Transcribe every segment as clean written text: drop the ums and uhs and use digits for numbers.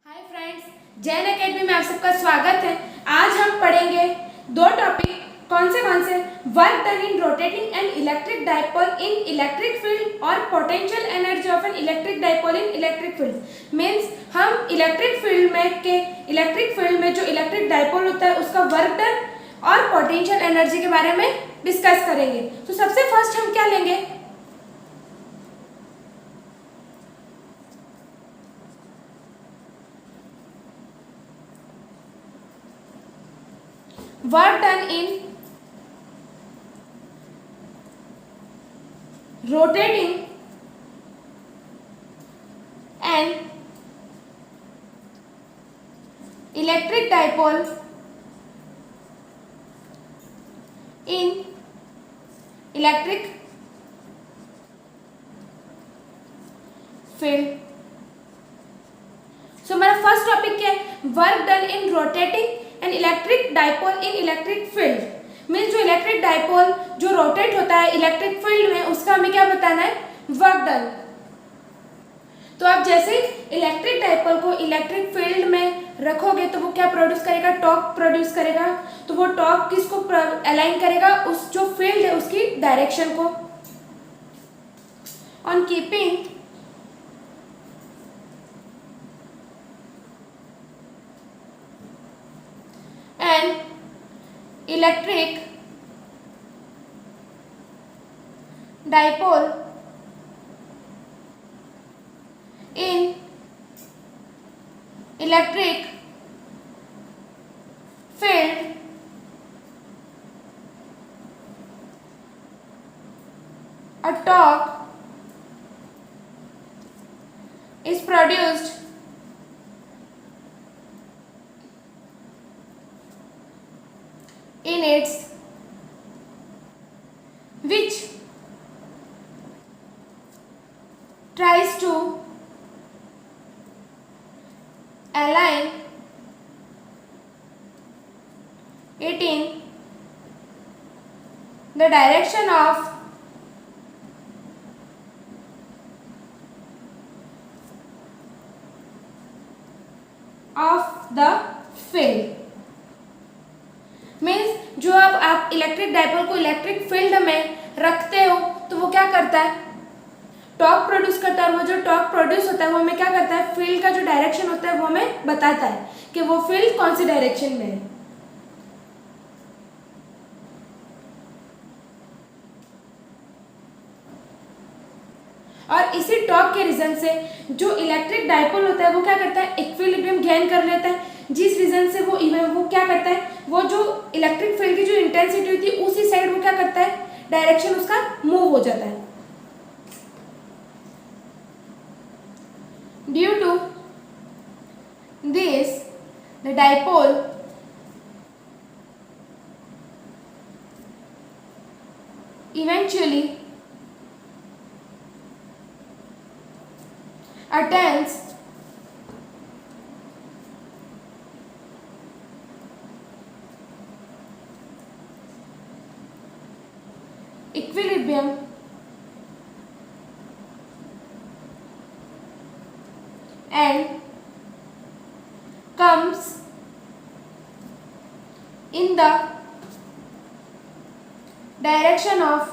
Hi friends, Jain academy में आप सबका स्वागत है। आज हम पढ़ेंगे दो टॉपिक। कौन से work done in rotating an electric dipole in electric field और potential energy of an electric dipole in electric field. Means हम इलेक्ट्रिक फील्ड में जो इलेक्ट्रिक डाइपोल होता है उसका वर्क डन और पोटेंशियल एनर्जी के बारे में डिस्कस करेंगे। तो सबसे फर्स्ट हम क्या लेंगे, work done in rotating an electric dipole in electric field। सो हमारा फर्स्ट टॉपिक क्या है, work done in rotating an electric dipole in electric field. Means जो इलेक्ट्रिक डाइपोल जो रोटेट होता है इलेक्ट्रिक फील्ड में, उसका हमें क्या बताना है, वर्क डन। तो आप जैसे इलेक्ट्रिक डाइपोल को इलेक्ट्रिक फील्ड में रखोगे तो वो क्या प्रोड्यूस करेगा, टॉर्क प्रोड्यूस करेगा। तो वो टॉर्क किसको अलाइन करेगा, उस जो फील्ड है उसकी डायरेक्शन को। On keeping an electric dipole in electric field, a torque is produced in its which tries to align it in the direction of the field। Means जो अब आप इलेक्ट्रिक डाइपोल को इलेक्ट्रिक फील्ड में रखते हो तो वो क्या करता है, टॉर्क प्रोड्यूस करता है। और वो जो टॉर्क प्रोड्यूस होता है वो हमें क्या करता है, फील्ड का जो डायरेक्शन होता है वो हमें बताता है कि वो फील्ड कौन सी डायरेक्शन में है। और इसी टॉर्क के रीजन से जो इलेक्ट्रिक डाइपोल होता है वो क्या करता है, इक्विलिब्रियम गेन कर लेता है, जिस रीजन से वो क्या करता है, वो जो इलेक्ट्रिक फील्ड की जो इंटेंसिटी होती है उसी साइड वो क्या करता है, डायरेक्शन उसका मूव हो जाता है। Due to this, the dipole eventually attains equilibrium and comes in the direction of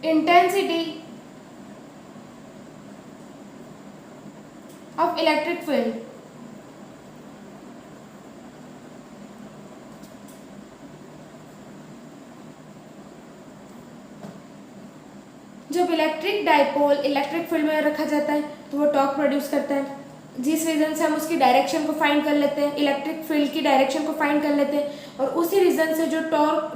intensity of electric field। जब इलेक्ट्रिक डाइपोल इलेक्ट्रिक फील्ड में रखा जाता है तो वो टॉर्क प्रोड्यूस करता है, जिस रीज़न से हम उसकी डायरेक्शन को फाइंड कर लेते हैं, इलेक्ट्रिक फील्ड की डायरेक्शन को फाइंड कर लेते हैं। और उसी रीज़न से जो टॉर्क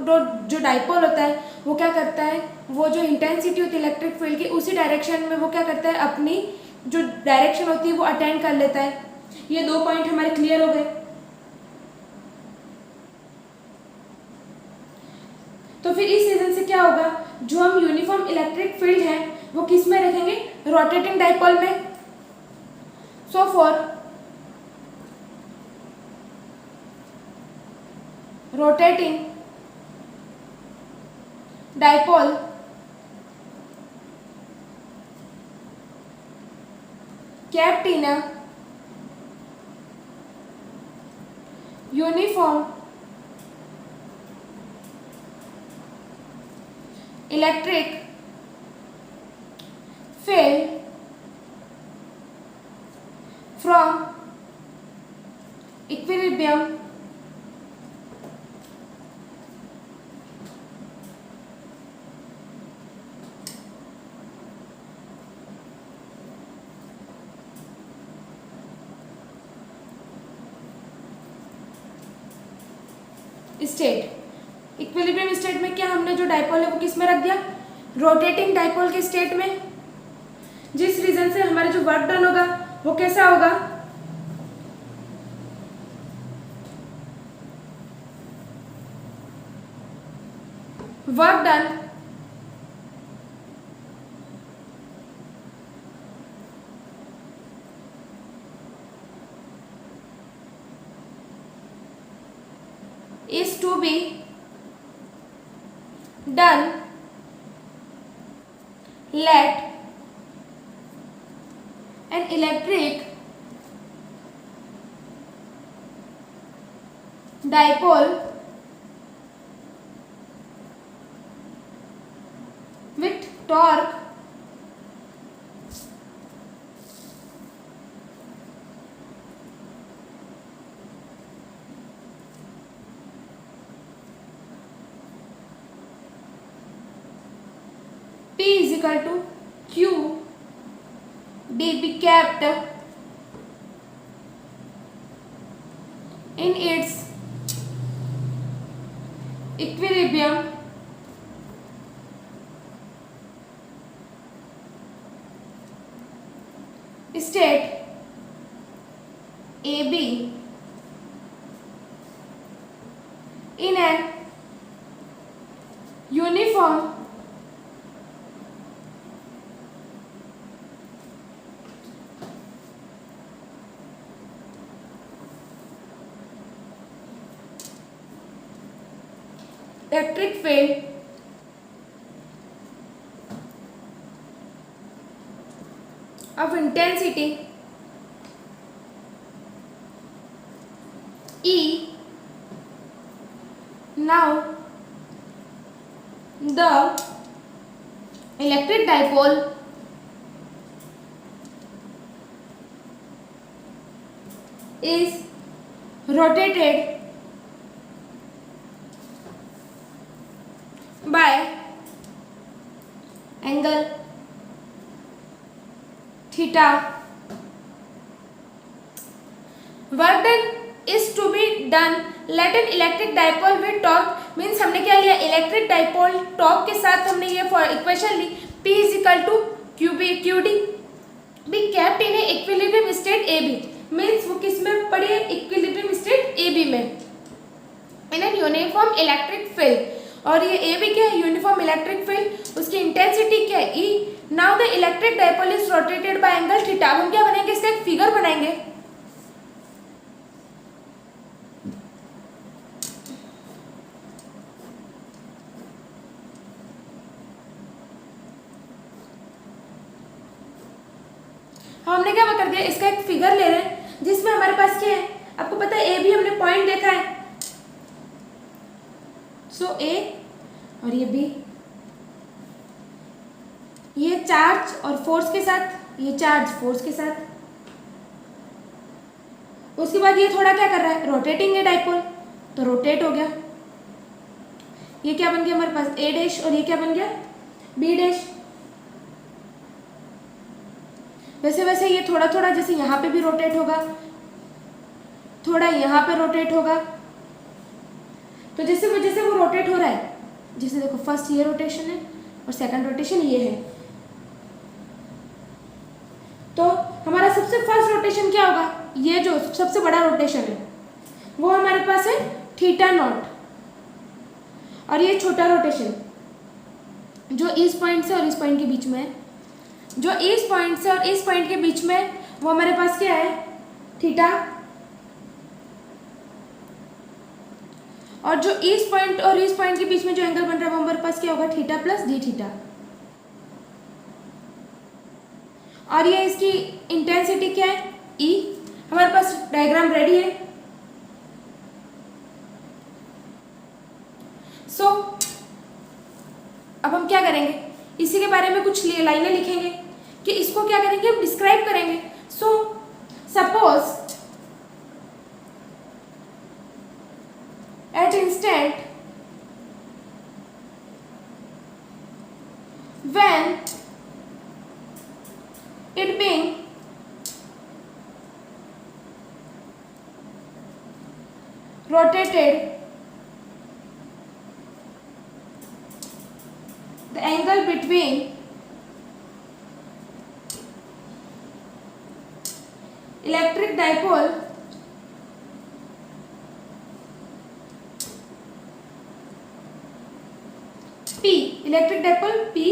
जो डाइपोल होता है वो क्या करता है, वो जो इंटेंसिटी होती है इलेक्ट्रिक फील्ड की उसी डायरेक्शन में वो क्या करता है, अपनी जो डायरेक्शन होती है वो अटेंड कर लेता है। ये दो पॉइंट हमारे क्लियर हो गए। तो फिर इस रीजन से क्या होगा, जो हम यूनिफॉर्म इलेक्ट्रिक फील्ड है वो किस में रखेंगे, रोटेटिंग डाइपोल में। So for rotating dipole kept in a uniform electric field from equilibrium state. Equilibrium state में क्या हमने जो डाइपोल है वो किस में रख दिया, रोटेटिंग डाइपोल के स्टेट में, जिस रीजन से हमारा जो वर्क डन होगा वो कैसा होगा, work done is to be done let an electric dipole with torque P is equal to Q D be kept in its equilibrium state AB in an uniform electric field of intensity E. Now the electric dipole is rotated by angle theta. Work done is to be done let an electric dipole with torque means हमने क्या लिया, electric dipole torque के साथ हमने ये equation ली P is equal to QD be kept in a equilibrium state AB means वो किस में पड़ी है, इक्विलिब्रियम स्टेट AB में in an uniform electric field और ये ए भी क्या है, यूनिफॉर्म इलेक्ट्रिक फील्ड, उसकी इंटेंसिटी क्या है E. Now the electric dipole is rotated by angle theta. हम क्या बनाएंगे, इसका एक फिगर बनाएंगे. हमने क्या कर दिया, इसका एक फिगर ले रहे हैं जिसमें हमारे पास क्या है, आपको पता है ए भी हमने पॉइंट देखा है, सो ए और ये बी, ये चार्ज और फोर्स के साथ, ये चार्ज फोर्स के साथ. उसके बाद ये थोड़ा क्या कर रहा है, रोटेटिंग है डाइपोल, तो रोटेट हो गया. ये क्या बन गया हमारे पास ए डैश और ये क्या बन गया बी डैश. वैसे वैसे ये थोड़ा थोड़ा जैसे यहाँ पे भी रोटेट होगा, थोड़ा यहाँ पे रोटेट होगा. तो जैसे वो रोटेट हो रहा है, जैसे देखो फर्स्ट ये रोटेशन है और सेकंड रोटेशन ये है, तो हमारा सबसे फर्स्ट रोटेशन क्या होगा, ये जो सबसे बड़ा रोटेशन है वो हमारे पास है थीटा नॉट. और ये छोटा रोटेशन जो इस पॉइंट से और इस पॉइंट के बीच में है, जो इस पॉइंट से और इस पॉइंट के बीच में वो हमारे पास क्या है थीटा. और जो इस पॉइंट और इस पॉइंट के बीच में जो एंगल बन रहा है वो हमारे पास क्या होगा थीटा प्लस डी थीटा. और ये इसकी इंटेंसिटी क्या है, E। हमारे पास डायग्राम रेडी है। सो अब हम क्या करेंगे, इसी के बारे में कुछ लाइनें लिखेंगे कि इसको क्या करेंगे, हम डिस्क्राइब करेंगे। So suppose at instant when it being rotated, the angle between electric dipole P, electric dipole P,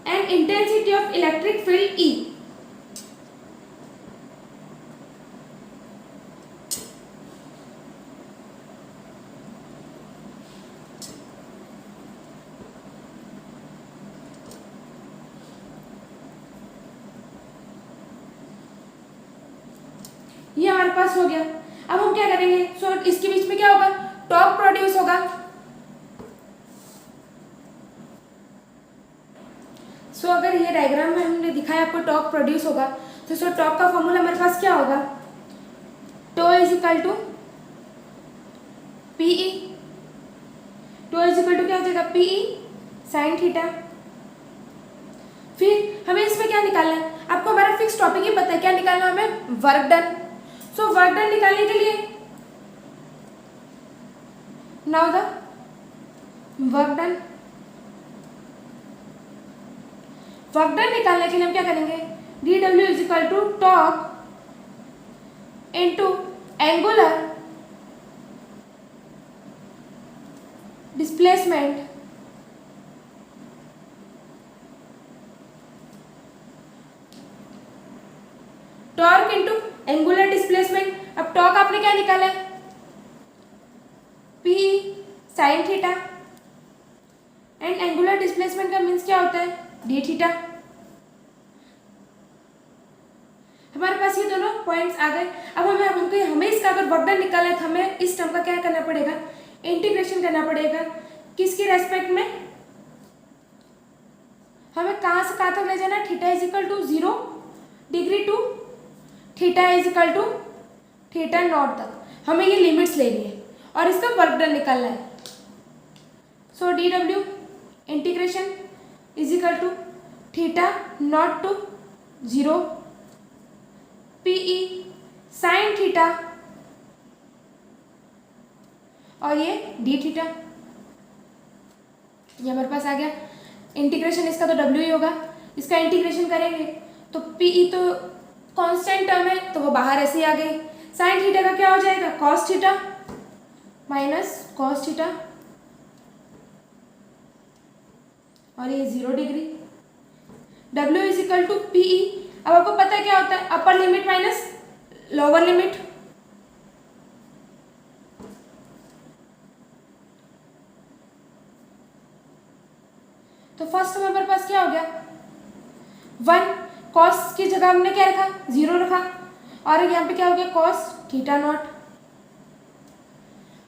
and intensity of electric field E. ये हमारे पास हो गया। अब हम क्या करेंगे, सो इसके बीच में क्या होगा, टॉर्क प्रोड्यूस होगा। सो अगर ये डायग्राम में हमने दिखाया आपको टॉर्क प्रोड्यूस होगा, तो सो टॉर्क का फॉर्मूला हमारे पास क्या होगा, tau is equal to PE. Tau is equal to क्या हो जाएगा, पीई साइन थीटा। फिर हमें इसमें क्या निकालना है, आपको हमारा फिक्स टॉपिक ही पता है, क्या निकालना है हमें, work done. So work done निकालने के लिए now the work done, work done निकालने के लिए हम क्या करेंगे, D W is equal to torque into angular displacement torque into angular displacement. अब टॉर्क आपने क्या निकाला है, P sine theta, and angular displacement का मीन्स क्या होता है, डी थीटा। हमारे पास ये दोनों पॉइंट्स आ गए। अब हमें इसका अगर वर्क डन निकालना है तो हमें इस टर्म का क्या करना पड़ेगा, इंटीग्रेशन करना पड़ेगा। किसके रेस्पेक्ट में, हमें कहाँ से कहाँ तक ले जाना है, theta is equal to 0 degree to theta is equal to theta naught तक, हमें ये लिमिट्स लेनी है और इसका वर्क डन निकालना है। So D W integration is equal to theta not to 0 pE sine theta और ये डी थीटा, ये हमारे पास आ गया। इंटीग्रेशन इसका तो डब्ल्यू ही होगा, इसका इंटीग्रेशन करेंगे तो पीई तो कांस्टेंट टर्म है तो वो बाहर ऐसे ही आ गई। साइन थीटा का क्या हो जाएगा, cos theta minus cos theta और ये 0 degree. W is equal to PE. अब आपको पता है क्या होता है, upper limit minus lower limit. तो फर्स्ट हमारे पास क्या हो गया, 1 कॉस की जगह हमने क्या रखा, 0 रखा और यहाँ पे क्या हो गया, cos theta naught.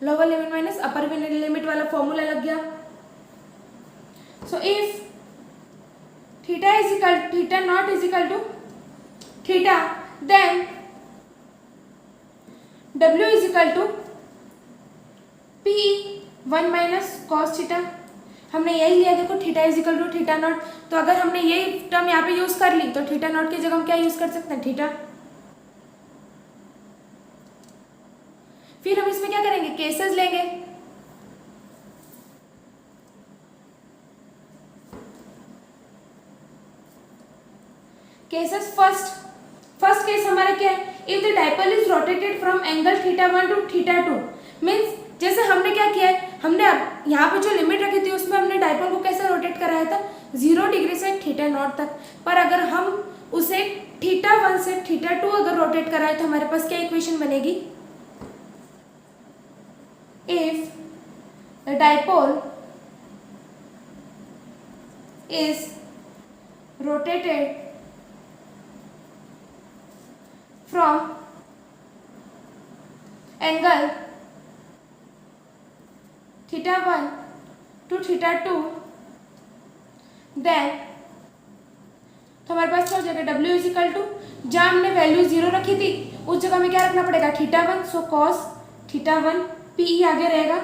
Lower limit minus upper limit वाला फॉर्मूला लग गया। So if theta naught is equal to theta, then W is equal to P 1 minus cos theta। हमने यही लिया, देखो theta is equal to theta naught, तो अगर हमने यही टर्म यहाँ पे यूज कर ली तो थीटा नॉट की जगह हम क्या यूज कर सकते हैं, थीटा। फिर हम इसमें क्या करेंगे, केसेस लेंगे। केसेस फर्स्ट केस हमारा क्या है, if the dipole is rotated from angle theta 1 to theta 2, means जैसे हमने क्या किया है, हमने अब यहाँ पे जो लिमिट रखी थी उसमें हमने डाइपोल को कैसे रोटेट कराया था, 0 डिग्री से थीटा नॉट तक। पर अगर हम उसे थीटा 1 से थीटा 2 अगर रोटेट कराए तो हमारे पास क्या इक्वेशन बनेगी, if the dipole is rotated from angle theta 1 to theta 2, then तो हमारे पास क्या हो जाएगा W इज इक्वल टू, जहाँ हमने वैल्यू 0 रखी थी उस जगह में क्या रखना पड़ेगा theta 1, so cos theta 1 PE आगे रहेगा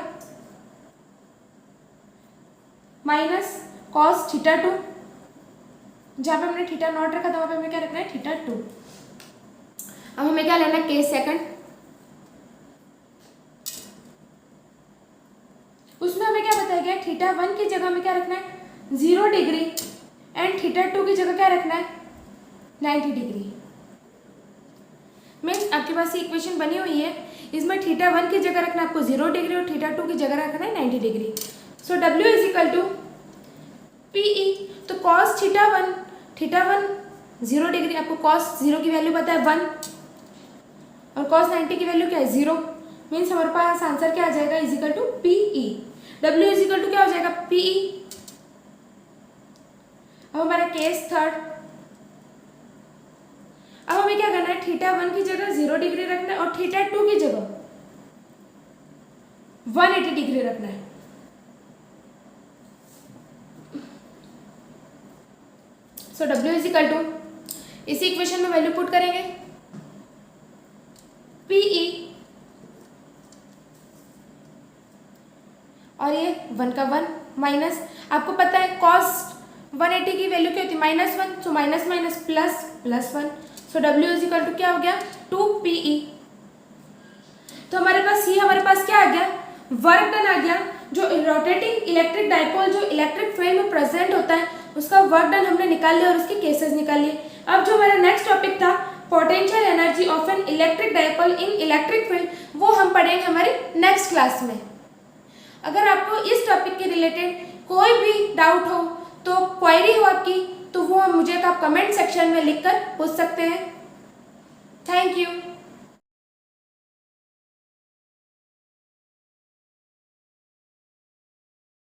माइनस कॉस थीटा 2, जहाँ पे हमने थीटा नॉट रखा था वहाँ पे हमें क्या रखना है थीटा 2। अब हमें क्या लेना है केस सेकंड, उसमें हमें क्या बताया गया थीटा 1 की जगह में क्या रखना है 0 डिग्री एंड थीटा 2 की जगह क्या रखना है 90 डिग्री। मीन्स आपके पास ये इक्वेशन बनी हुई है, इसमें थीटा 1 की जगह रखना है आपको 0 डिग्री और थीटा 2 की जगह रखना है 90 degree. So W is equal to PE, तो कॉस थीटा 1 0 डिग्री, आपको कॉस 0 की वैल्यू पता है 1 और कॉस 90 की वैल्यू क्या है 0, मीन्स हमारे पास आंसर क्या आ जाएगा is equal to PE। W is equal to क्या हो जाएगा PE। अब हमारा केस थर्ड, अब हमें क्या करना है थीटा 1 की जगह 0 डिग्री रखना है और थीटा 2 की जगह 180 डिग्री रखना है। सो W इज इक्वल टू, इसी इक्वेशन में वैल्यू पुट करेंगे PE और ये 1 का 1 माइनस, आपको पता है कॉस 180 की वैल्यू क्या होती है -1, so minus minus plus plus 1, so W is equal to क्या हो गया 2PE। तो हमारे पास क्या आ गया वर्क डन आ गया, जो रोटेटिंग इलेक्ट्रिक डाइपोल जो इलेक्ट्रिक फील्ड में प्रेजेंट होता है उसका वर्क डन हमने निकाल लिया और उसके केसेस निकाल लिए। अब जो हमारा नेक्स्ट टॉपिक था potential energy of an electric dipole in electric field, वो हम पढ़ेंगे हमारे नेक्स्ट क्लास में। अगर आपको इस टॉपिक के रिलेटेड कोई भी डाउट हो तो क्वेरी हो आपकी, तो वो मुझे आप कमेंट सेक्शन में लिखकर पूछ सकते हैं। Thank you.